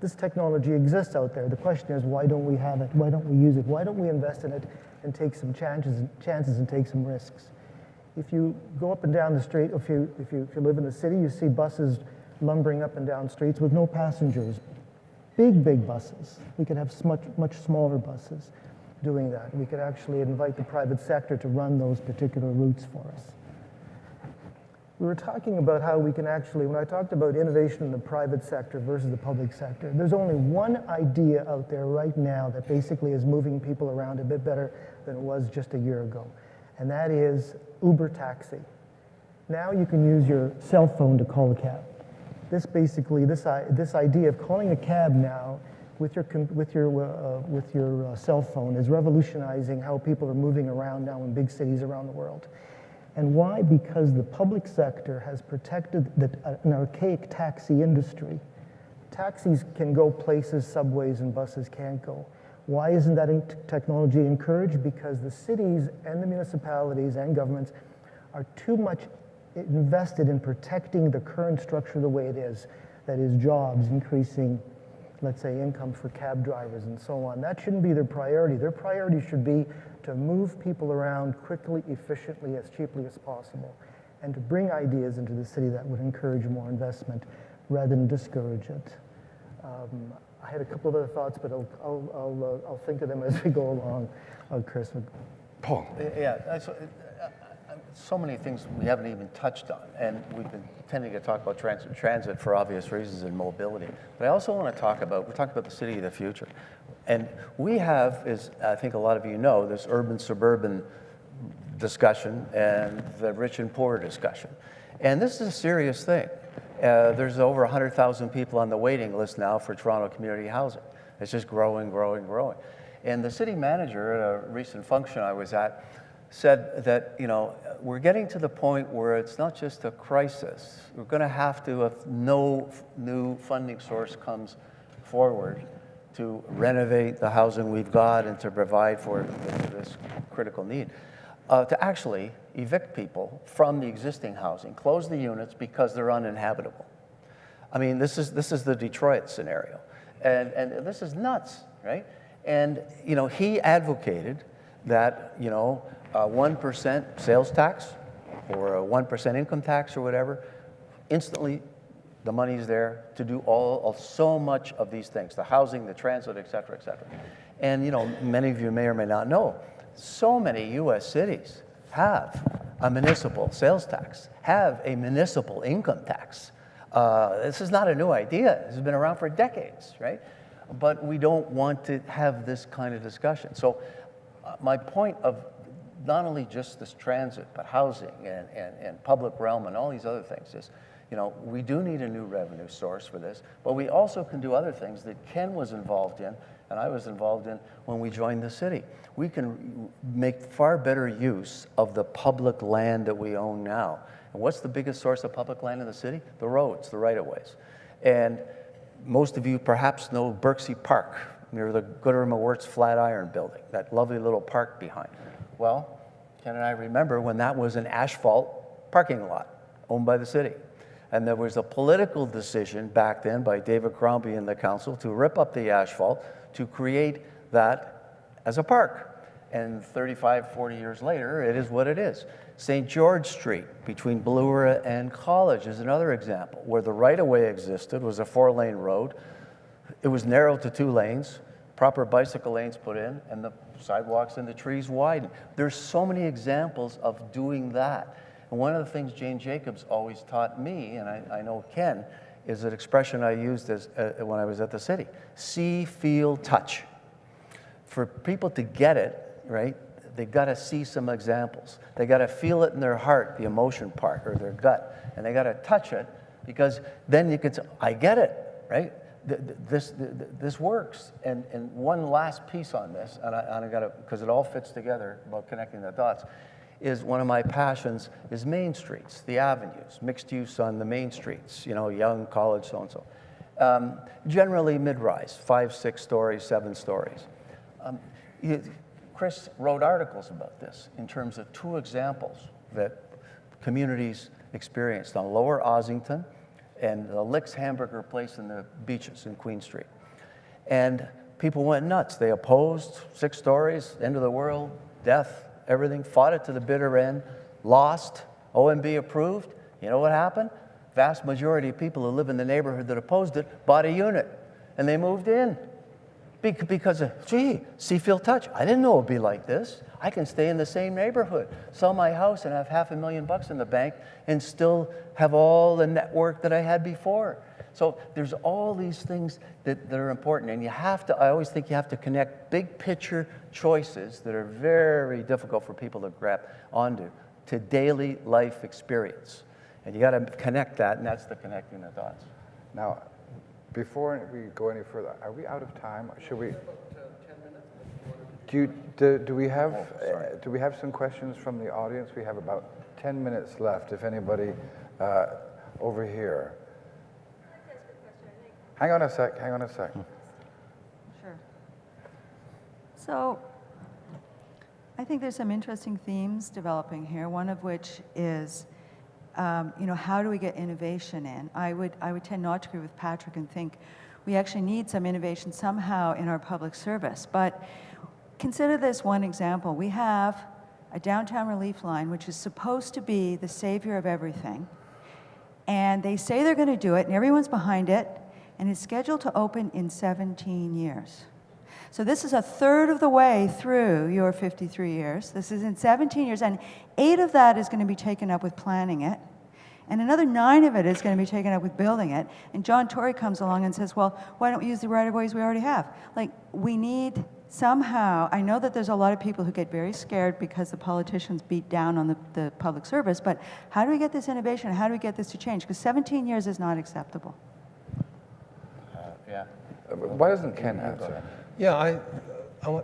This technology exists out there. The question is, why don't we have it? Why don't we use it? Why don't we invest in it and take some chances and take some risks? If you go up and down the street, if you live in the city, you see buses lumbering up and down streets with no passengers. Big buses. We could have much smaller buses doing that. We could actually invite the private sector to run those particular routes for us. We were talking about how we can actually, when I talked about innovation in the private sector versus the public sector, there's only one idea out there right now that basically is moving people around a bit better than it was just a year ago, and that is Uber taxi. Now you can use your cell phone to call a cab. This idea of calling a cab now with your cell phone is revolutionizing how people are moving around now in big cities around the world. And why? Because the public sector has protected an archaic taxi industry. Taxis can go places subways and buses can't go. Why isn't that technology encouraged? Because the cities and the municipalities and governments are too much invested in protecting the current structure the way it is. That is, jobs, increasing, let's say, income for cab drivers and so on. That shouldn't be their priority. Their priority should be to move people around quickly, efficiently, as cheaply as possible, and to bring ideas into the city that would encourage more investment rather than discourage it. I had a couple of other thoughts, but I'll think of them as we go along. Chris. Paul. Yeah, so many things we haven't even touched on, and we've been tending to talk about transit for obvious reasons and mobility. But I also want to talk about, we're talking about the city of the future. And we have, as I think a lot of you know, this urban-suburban discussion and the rich and poor discussion. And this is a serious thing. There's over 100,000 people on the waiting list now for Toronto community housing. It's just growing, growing, growing. And the city manager at a recent function I was at said that, you know, we're getting to the point where it's not just a crisis. We're going to have to, if no new funding source comes forward, to renovate the housing we've got and to provide for this critical need, to actually evict people from the existing housing, close the units because they're uninhabitable. I mean, this is the Detroit scenario. And this is nuts, right? And, you know, he advocated that, you know, 1% sales tax or a 1% income tax or whatever, instantly the money's there to do so much of these things, the housing, the transit, et cetera, et cetera. And, you know, many of you may or may not know, so many US cities have a municipal sales tax, have a municipal income tax. This is not a new idea. This has been around for decades, right? But we don't want to have this kind of discussion. So my point of not only just this transit, but housing and public realm and all these other things is, you know, we do need a new revenue source for this, but we also can do other things that Ken was involved in and I was involved in when we joined the city. We can make far better use of the public land that we own now. And what's the biggest source of public land in the city? The roads, the right-of-ways. And most of you perhaps know Berksey Park, near the Gooderham Wirtz Flatiron building, that lovely little park behind. Well, Ken and I remember when that was an asphalt parking lot owned by the city. And there was a political decision back then by David Crombie and the council to rip up the asphalt to create that as a park. And 35, 40 years later, it is what it is. St. George Street between Bloor and College is another example where the right-of-way existed, was a 4-lane road. It was narrowed to 2 lanes, proper bicycle lanes put in, and the sidewalks and the trees widened. There's so many examples of doing that. And one of the things Jane Jacobs always taught me, and I know Ken, is an expression I used when I was at the city. See, feel, touch. For people to get it, right, they've got to see some examples. They got to feel it in their heart, the emotion part, or their gut. And they got to touch it, because then you can say, I get it, right? This works. And one last piece on this, and I got to, because it all fits together about connecting the dots, is one of my passions is main streets, the avenues, mixed use on the main streets, you know, Young, College, so-and-so. Generally mid-rise, 5, 6 stories, 7 stories. Chris wrote articles about this in terms of 2 examples that communities experienced on Lower Ossington and the Licks Hamburger Place in the Beaches in Queen Street. And people went nuts. They opposed 6 stories, end of the world, death, everything, fought it to the bitter end, lost, OMB approved. You know what happened? Vast majority of people who live in the neighborhood that opposed it bought a unit, and they moved in. Because of, gee, see, feel, touch. I didn't know it would be like this. I can stay in the same neighborhood, sell my house and have $500,000 in the bank and still have all the network that I had before. So there's all these things that are important, and you have to, I always think you have to connect big picture choices that are very difficult for people to grab onto to daily life experience. And you got to connect that, and that's the connecting the dots. Now, before we go any further, are we out of time? Should we? Do we have some questions from the audience? We have about 10 minutes left. If anybody over here. Hang on a sec. Sure. So I think there's some interesting themes developing here, one of which is, you know, how do we get innovation in? I would tend not to agree with Patrick and think we actually need some innovation somehow in our public service. But consider this one example. We have a downtown relief line, which is supposed to be the savior of everything. And they say they're going to do it, and everyone's behind it, and it's scheduled to open in 17 years. So this is a third of the way through your 53 years. This is in 17 years, and 8 of that is going to be taken up with planning it. And another 9 of it is going to be taken up with building it. And John Tory comes along and says, well, why don't we use the right-of-ways we already have? Like, we need somehow, I know that there's a lot of people who get very scared because the politicians beat down on the public service, but how do we get this innovation? How do we get this to change? Because 17 years is not acceptable. Yeah. Why doesn't Ken answer? Yeah,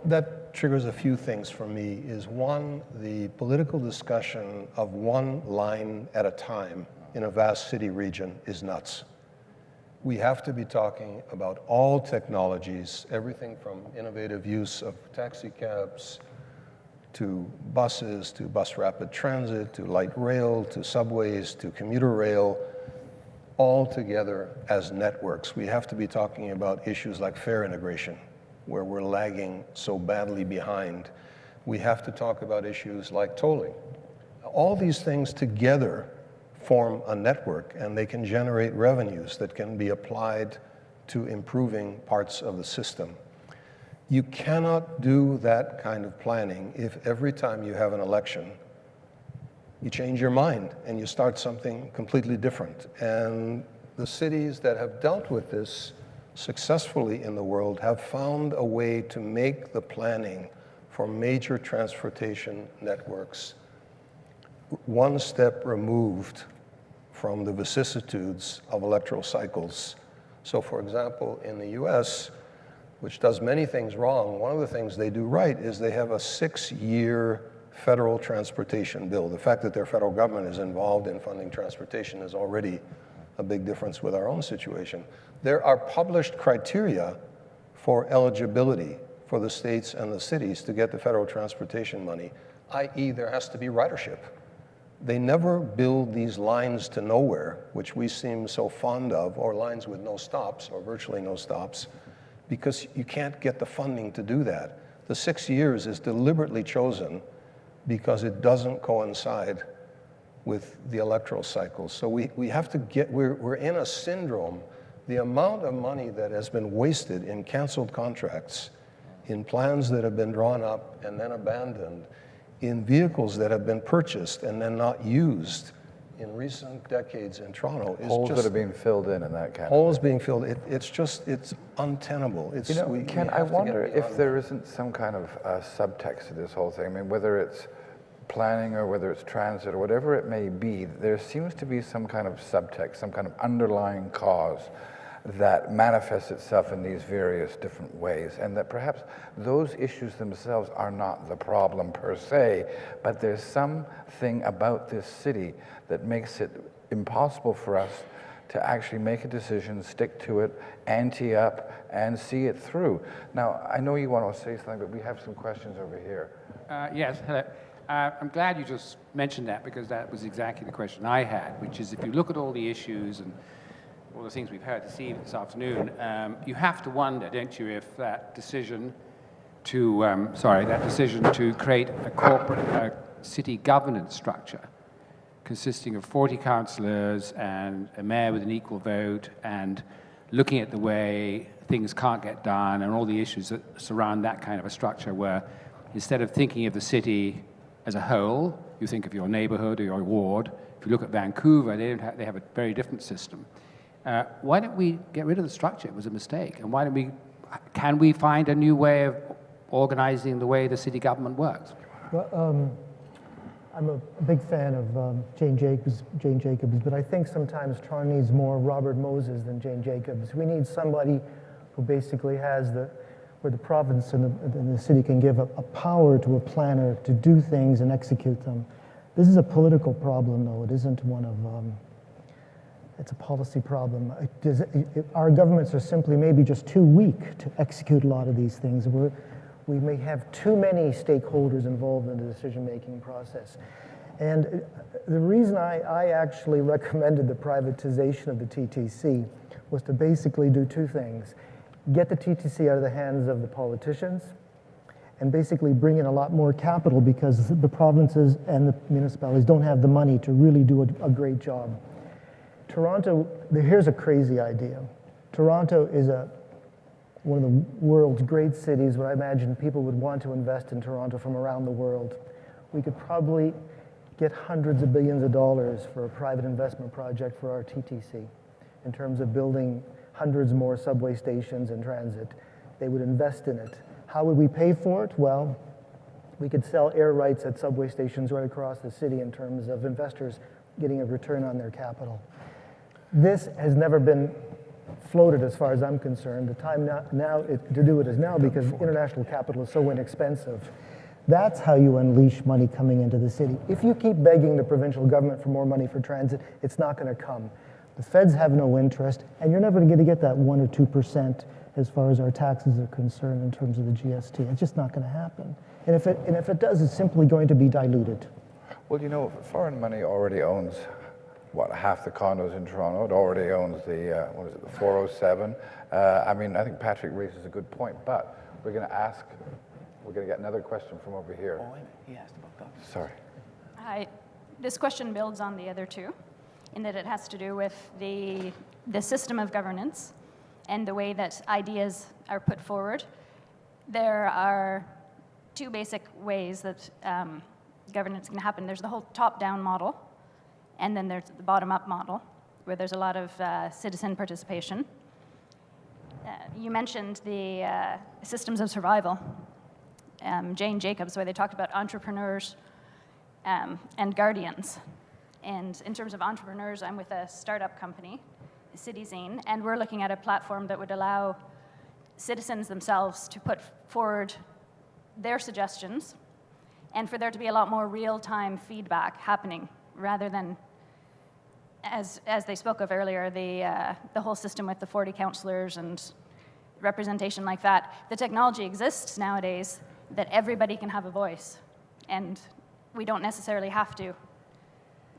that triggers a few things for me. Is one, the political discussion of one line at a time in a vast city region is nuts. We have to be talking about all technologies, everything from innovative use of taxi cabs to buses, to bus rapid transit, to light rail, to subways, to commuter rail, all together as networks. We have to be talking about issues like fare integration, where we're lagging so badly behind. We have to talk about issues like tolling. All these things together form a network, and they can generate revenues that can be applied to improving parts of the system. You cannot do that kind of planning if every time you have an election, you change your mind and you start something completely different. And the cities that have dealt with this successfully in the world have found a way to make the planning for major transportation networks one step removed from the vicissitudes of electoral cycles. So for example, in the US, which does many things wrong, one of the things they do right is they have a 6-year federal transportation bill. The fact that their federal government is involved in funding transportation is already a big difference with our own situation. There are published criteria for eligibility for the states and the cities to get the federal transportation money, i.e. there has to be ridership. They never build these lines to nowhere, which we seem so fond of, or lines with no stops, or virtually no stops, because you can't get the funding to do that. The 6 years is deliberately chosen because it doesn't coincide with the electoral cycle. So we have to get, we're in a syndrome. The amount of money that has been wasted in canceled contracts, in plans that have been drawn up and then abandoned, in vehicles that have been purchased and then not used in recent decades in Toronto is Holes just... that are being filled in that kind Holes being filled, it's untenable. It's, You know, Ken, I wonder if beyond there isn't some kind of subtext to this whole thing. I mean, whether it's planning or whether it's transit or whatever it may be, there seems to be some kind of subtext, some kind of underlying cause that manifests itself in these various different ways, and that perhaps those issues themselves are not the problem per se, but there's something about this city that makes it impossible for us to actually make a decision, stick to it, ante up, and see it through. Now, I know you want to say something, but we have some questions over here. Yes, hello. I'm glad you just mentioned that, because that was exactly the question I had, which is if you look at all the issues and all the things we've heard this afternoon, you have to wonder, don't you, if that decision to create a corporate city governance structure consisting of 40 councillors and a mayor with an equal vote, and looking at the way things can't get done and all the issues that surround that kind of a structure, where instead of thinking of the city as a whole, you think of your neighborhood or your ward. If you look at Vancouver, they have a very different system. Why don't we get rid of the structure? It was a mistake. And can we find a new way of organizing the way the city government works? Well, I'm a big fan of Jane Jacobs, but I think sometimes Toronto needs more Robert Moses than Jane Jacobs. We need somebody who basically has where the province and the city can give a power to a planner to do things and execute them. This is a political problem, though. It isn't one of... It's a policy problem. Our governments are simply maybe just too weak to execute a lot of these things. We may have too many stakeholders involved in the decision-making process. And the reason I actually recommended the privatization of the TTC was to basically do two things. Get the TTC out of the hands of the politicians and basically bring in a lot more capital, because the provinces and the municipalities don't have the money to really do a great job. Toronto, here's a crazy idea. Toronto is one of the world's great cities where I imagine people would want to invest in Toronto from around the world. We could probably get hundreds of billions of dollars for a private investment project for our TTC in terms of building hundreds more subway stations and transit. They would invest in it. How would we pay for it? Well, we could sell air rights at subway stations right across the city in terms of investors getting a return on their capital. This has never been floated as far as I'm concerned. The time to do it is now because international capital is so inexpensive. That's how you unleash money coming into the city. If you keep begging the provincial government for more money for transit, it's not going to come. The feds have no interest, and you're never going to get that 1 or 2% as far as our taxes are concerned in terms of the GST. It's just not going to happen. And if it does, it's simply going to be diluted. Well, you know, foreign money already owns, what, half the condos in Toronto. It already owns the, what is it, the 407. I mean, I think Patrick raises a good point, but we're going to get another question from over here. Oh, wait a minute. He asked about that. Sorry. Hi. This question builds on the other two, in that it has to do with the system of governance and the way that ideas are put forward. There are two basic ways that governance can happen. There's the whole top-down model, and then there's the bottom-up model, where there's a lot of citizen participation. You mentioned the systems of survival. Jane Jacobs, where they talked about entrepreneurs and guardians. And in terms of entrepreneurs, I'm with a startup company, CityZine, and we're looking at a platform that would allow citizens themselves to put forward their suggestions and for there to be a lot more real-time feedback happening rather than, as they spoke of earlier, the whole system with the 40 councillors and representation like that. The technology exists nowadays that everybody can have a voice, and we don't necessarily have to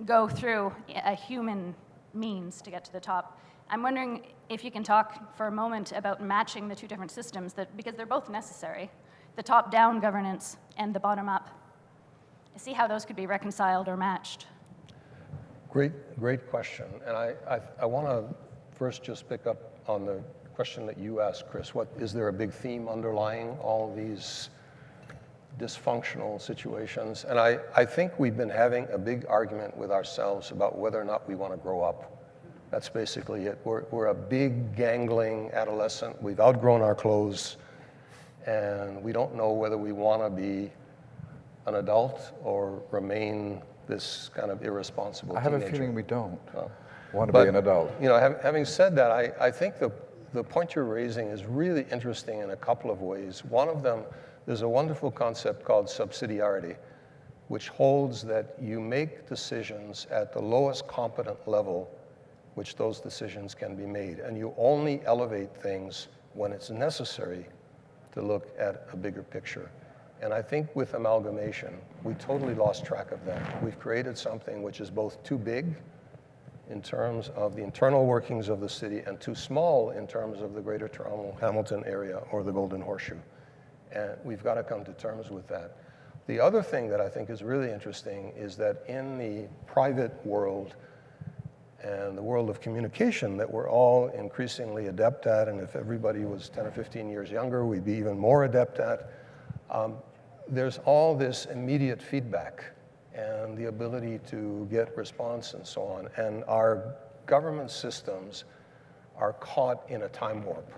go through a human means to get to the top. I'm wondering if you can talk for a moment about matching the two different systems, because they're both necessary, the top-down governance and the bottom-up. See how those could be reconciled or matched. Great question. And I want to first just pick up on the question that you asked, Chris. Is there a big theme underlying all these dysfunctional situations? And I think we've been having a big argument with ourselves about whether or not we want to grow up. That's basically it. We're a big, gangling adolescent. We've outgrown our clothes, and we don't know whether we want to be an adult or remain this kind of irresponsible teenager. I have a feeling we don't want to be an adult. You know, having said that, I think the point you're raising is really interesting in a couple of ways. One of them, there's a wonderful concept called subsidiarity, which holds that you make decisions at the lowest competent level which those decisions can be made. And you only elevate things when it's necessary to look at a bigger picture. And I think with amalgamation, we totally lost track of that. We've created something which is both too big in terms of the internal workings of the city and too small in terms of the Greater Toronto Hamilton area or the Golden Horseshoe. And we've got to come to terms with that. The other thing that I think is really interesting is that in the private world and the world of communication that we're all increasingly adept at, and if everybody was 10 or 15 years younger, we'd be even more adept at, there's all this immediate feedback and the ability to get response and so on. And our government systems are caught in a time warp.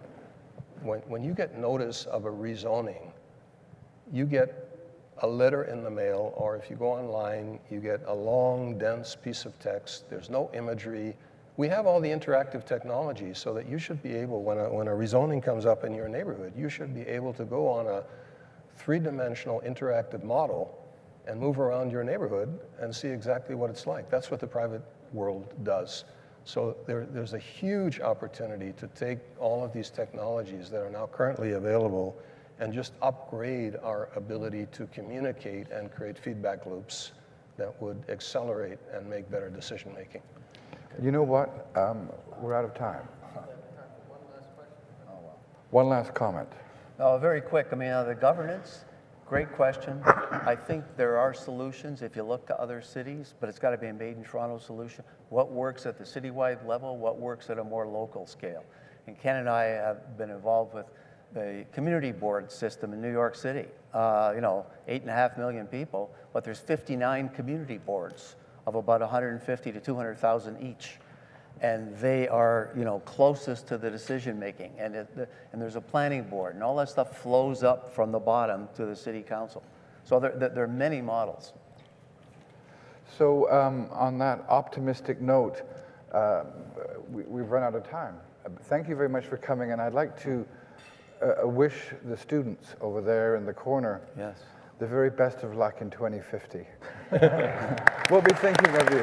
When you get notice of a rezoning, you get a letter in the mail, or if you go online, you get a long, dense piece of text. There's no imagery. We have all the interactive technology so that you should be able, when a rezoning comes up in your neighborhood, you should be able to go on a three-dimensional interactive model and move around your neighborhood and see exactly what it's like. That's what the private world does. So there's a huge opportunity to take all of these technologies that are now currently available and just upgrade our ability to communicate and create feedback loops that would accelerate and make better decision making. You know what? We're out of time. One last comment. Very quick. I mean, the governance, great question. I think there are solutions if you look to other cities, but it's got to be a made in Toronto solution. What works at the citywide level, what works at a more local scale. And Ken and I have been involved with a community board system in New York City. 8.5 million people, but there's 59 community boards of about 150 to 200,000 each. And they are, closest to the decision making. And there's a planning board, and all that stuff flows up from the bottom to the city council. So there are many models. So on that optimistic note, we've run out of time. Thank you very much for coming, and I'd like to wish the students over there in the corner the very best of luck in 2050. We'll be thinking of you.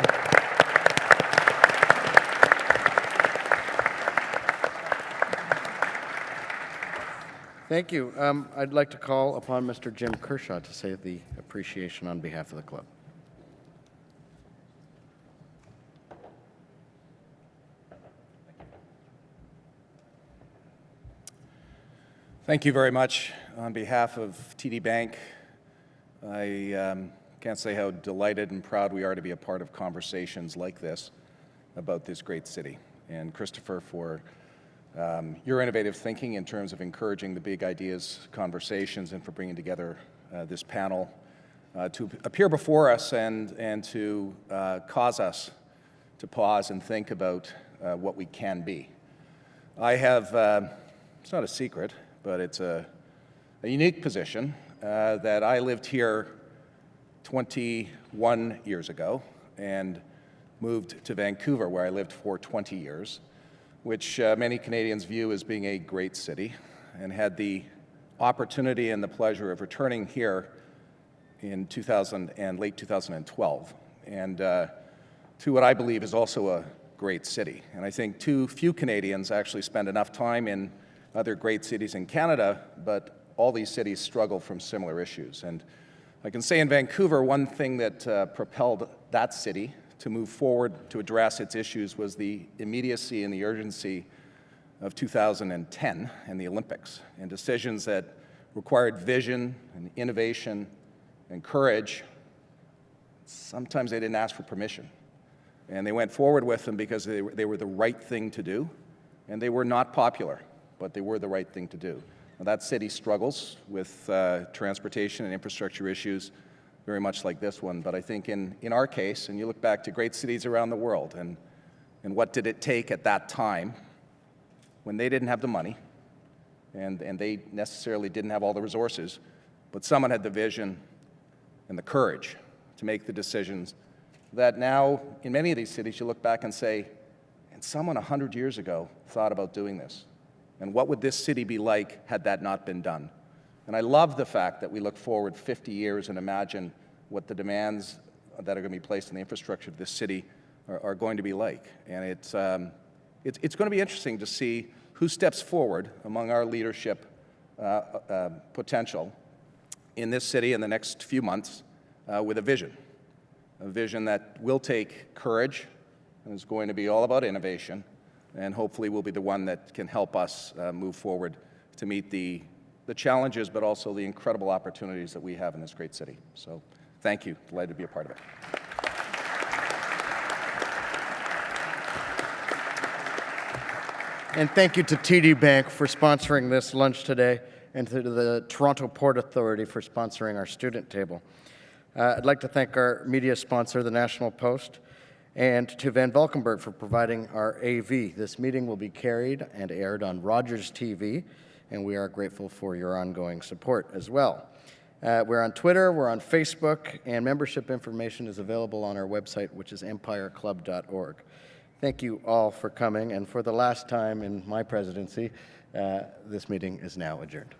Thank you. I'd like to call upon Mr. Jim Kershaw to say the appreciation on behalf of the club. Thank you very much. On behalf of TD Bank, I can't say how delighted and proud we are to be a part of conversations like this about this great city. And Christopher, for your innovative thinking in terms of encouraging the big ideas conversations and for bringing together this panel to appear before us and to cause us to pause and think about what we can be. I have, it's not a secret, but it's a unique position that I lived here 21 years ago and moved to Vancouver, where I lived for 20 years, which many Canadians view as being a great city, and had the opportunity and the pleasure of returning here in late 2012, and to what I believe is also a great city. And I think too few Canadians actually spend enough time in other great cities in Canada, but all these cities struggle from similar issues. And I can say in Vancouver, one thing that propelled that city to move forward to address its issues was the immediacy and the urgency of 2010 and the Olympics, and decisions that required vision and innovation and courage. Sometimes they didn't ask for permission, and they went forward with them because they were the right thing to do, and they were not popular, but they were the right thing to do. Now, that city struggles with transportation and infrastructure issues very much like this one, but I think in our case, and you look back to great cities around the world, and what did it take at that time when they didn't have the money, and they necessarily didn't have all the resources, but someone had the vision and the courage to make the decisions that now, in many of these cities, you look back and say, and someone 100 years ago thought about doing this. And what would this city be like had that not been done? And I love the fact that we look forward 50 years and imagine what the demands that are going to be placed on the infrastructure of this city are going to be like. And it's going to be interesting to see who steps forward among our leadership potential in this city in the next few months with a vision that will take courage and is going to be all about innovation, and hopefully will be the one that can help us move forward to meet the challenges, but also the incredible opportunities that we have in this great city. So thank you. Delighted to be a part of it. And thank you to TD Bank for sponsoring this lunch today, and to the Toronto Port Authority for sponsoring our student table. I'd like to thank our media sponsor, the National Post, and to Van Valkenburg for providing our AV. This meeting will be carried and aired on Rogers TV, and we are grateful for your ongoing support as well. We're on Twitter, we're on Facebook, and membership information is available on our website, which is empireclub.org. Thank you all for coming, and for the last time in my presidency, this meeting is now adjourned.